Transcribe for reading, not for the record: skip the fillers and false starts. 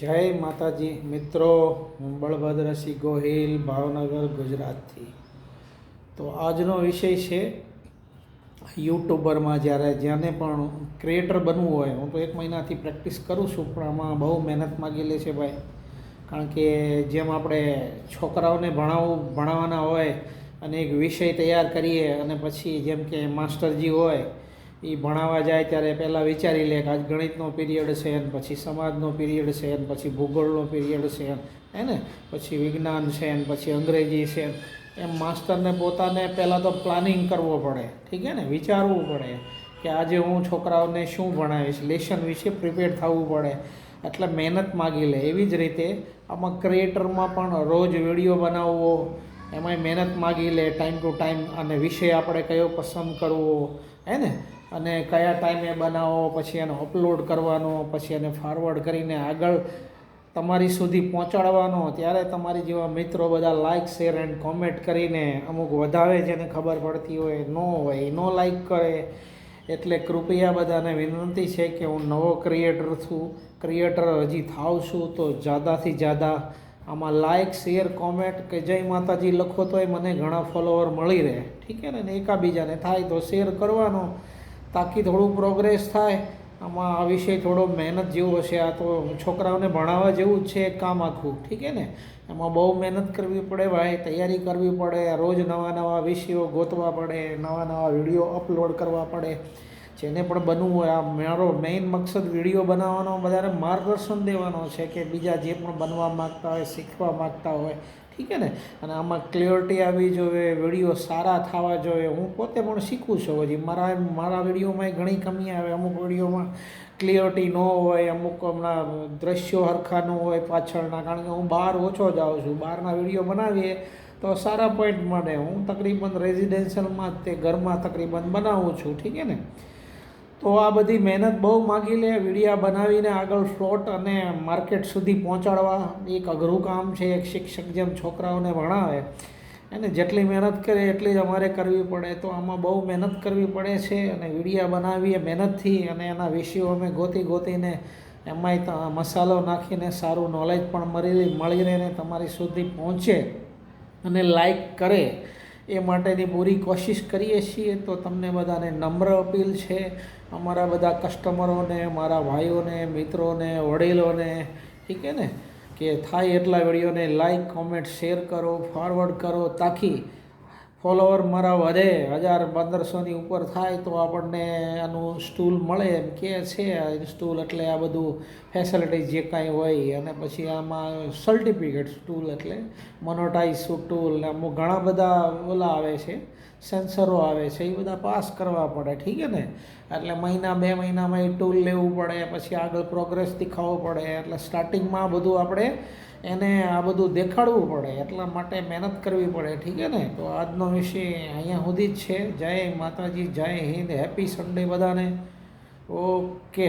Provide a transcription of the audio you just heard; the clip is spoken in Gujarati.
જય માતાજી મિત્રો, હું બળભદ્રસિંહ ગોહિલ, ભાવનગર, ગુજરાતથી. તો આજનો વિષય છે યુટ્યુબરમાં જેને પણ ક્રિએટર બનવું હોય. હું તો 1 મહિનાથી પ્રેક્ટિસ કરું છું, પણ આમાં બહુ મહેનત માગી લે છે ભાઈ. કારણ કે જેમ આપણે છોકરાઓને ભણાવવાના હોય અને એક વિષય તૈયાર કરીએ અને પછી જેમ કે માસ્ટરજી હોય એ ભણાવવા જાય ત્યારે પહેલાં વિચારી લે કે આજ ગણિતનો પીરિયડ છે ને પછી સમાજનો પીરિયડ છે ને પછી ભૂગોળનો પીરિયડ છે હે ને પછી વિજ્ઞાન છે ને પછી અંગ્રેજી છે. એમ માસ્ટરને પોતાને પહેલાં તો પ્લાનિંગ કરવો પડે, ઠીક છે ને, વિચારવું પડે કે આજે હું છોકરાઓને શું ભણાવીશ, લેસન વિશે પ્રિપેર થવું પડે. એટલે મહેનત માગી લે. એવી જ રીતે આમાં ક્રિએટરમાં પણ રોજ વિડીયો બનાવવો, એમાંય મહેનત માગી લે, ટાઈમ ટુ ટાઈમ, અને વિષય આપણે કયો પસંદ કરવો હે ને, અને કયા ટાઈમે બનાવો, પછી એને અપલોડ કરવાનો, પછી એને ફારવર્ડ કરીને આગળ તમારી સુધી પહોંચાડવાનો. ત્યારે તમારી જેવા મિત્રો બધા લાઇક, શેર એન્ડ કોમેન્ટ કરીને અમુક વધાવે, જેને ખબર પડતી હોય, ન હોય ન લાઇક કરે. એટલે કૃપયા બધાને વિનંતી છે કે હું નવો ક્રિએટર હજી થાવ છું, તો જ્યાદાથી જ્યાદા આમાં લાઇક, શેર, કોમેન્ટ કે જય માતાજી લખો તોય મને ઘણા ફોલોવર મળી રહે, ઠીક છે ને. એકાબીજાને થાય તો શેર કરવાનો, તાકી થોડું પ્રોગ્રેસ થાય. આમાં આ વિષય થોડો મહેનત જેવો હશે. આ તો છોકરાઓને ભણાવવા જેવું જ છે કામ આખું, ઠીક છે ને. એમાં બહુ મહેનત કરવી પડે ભાઈ, તૈયારી કરવી પડે, રોજ નવા નવા વિષયો ગોતવા પડે, નવા નવા વિડીયો અપલોડ કરવા પડે. જેને પણ બનવું હોય, આ મારો મેઇન મકસદ વિડીયો બનાવવાનો, બધાને માર્ગદર્શન દેવાનો છે કે બીજા જે પણ બનવા માગતા હોય, શીખવા માગતા હોય, ઠીક છે ને. અને આમાં ક્લિયરિટી આવવી જોઈએ, વિડીયો સારા થવા જોઈએ. હું પોતે પણ શીખું છું હજી. મારા વિડીયોમાં ઘણી કમી આવે. અમુક વિડીયોમાં ક્લિયરિટી ન હોય, અમુક હમણાં દ્રશ્યો હરખા ન હોય પાછળના, કારણ કે હું બહાર ઓછો જાઉં છું. બહારના વિડીયો બનાવીએ તો સારા પોઈન્ટ મળે. હું તકરીબન રેઝિડેન્શિયલમાં જ તે ઘરમાં તકરીબન બનાવું છું, ઠીક છે ને. તો આ બધી મહેનત બહુ માગી લે. વિડીયા બનાવીને આગળ ફ્લોટ અને માર્કેટ સુધી પહોંચાડવા એક અઘરું કામ છે. એક શિક્ષક જેમ છોકરાઓને ભણાવે એને જેટલી મહેનત કરે એટલી જ અમારે કરવી પડે. તો આમાં બહુ મહેનત કરવી પડે છે. અને વિડીયા બનાવીએ મહેનતથી, અને એના વિષયો અમે ગોતીને એમાંય મસાલો નાખીને સારું નોલેજ પણ મળી રહે ને તમારી સુધી પહોંચે અને લાઈક કરે, એ માટેની પૂરી કોશિશ કરીએ છીએ. તો તમને બધાને નમ્ર અપીલ છે, અમારા બધા કસ્ટમરોને, મારા ભાઈઓને, મિત્રોને, વડીલોને, ઠીક છે ને, કે થાય એટલા વિડીયોને લાઈક, કોમેન્ટ, શેર કરો, ફોરવર્ડ કરો, તાકી ફોલોવર મારા વધે. 1000-1500ની ઉપર થાય તો આપણને આનું સ્ટૂલ મળે, એમ કે છે. સ્ટૂલ એટલે આ બધું ફેસિલિટી જે કાંઈ હોય, અને પછી આમાં સર્ટિફિકેટ, સ્ટૂલ એટલે મોનોટાઇઝ ટૂલ ને અમુક ઘણા બધા ઓલા આવે છે, સેન્સરો આવે છે, એ બધા પાસ કરવા પડે, ઠીક છે ને. એટલે 1-2 મહિનામાં એ ટૂલ લેવું પડે, પછી આગળ પ્રોગ્રેસ દેખાવવો પડે. એટલે સ્ટાર્ટિંગમાં બધું આપણે એને આ બધું દેખાડવું પડે, એટલા માટે મહેનત કરવી પડે, ઠીક છે ને. તો આજનો વિષય અહીંયા સુધી જ છે. જય માતાજી, જય હિન્દ, હેપી સન્ડે બધાને. ઓકે.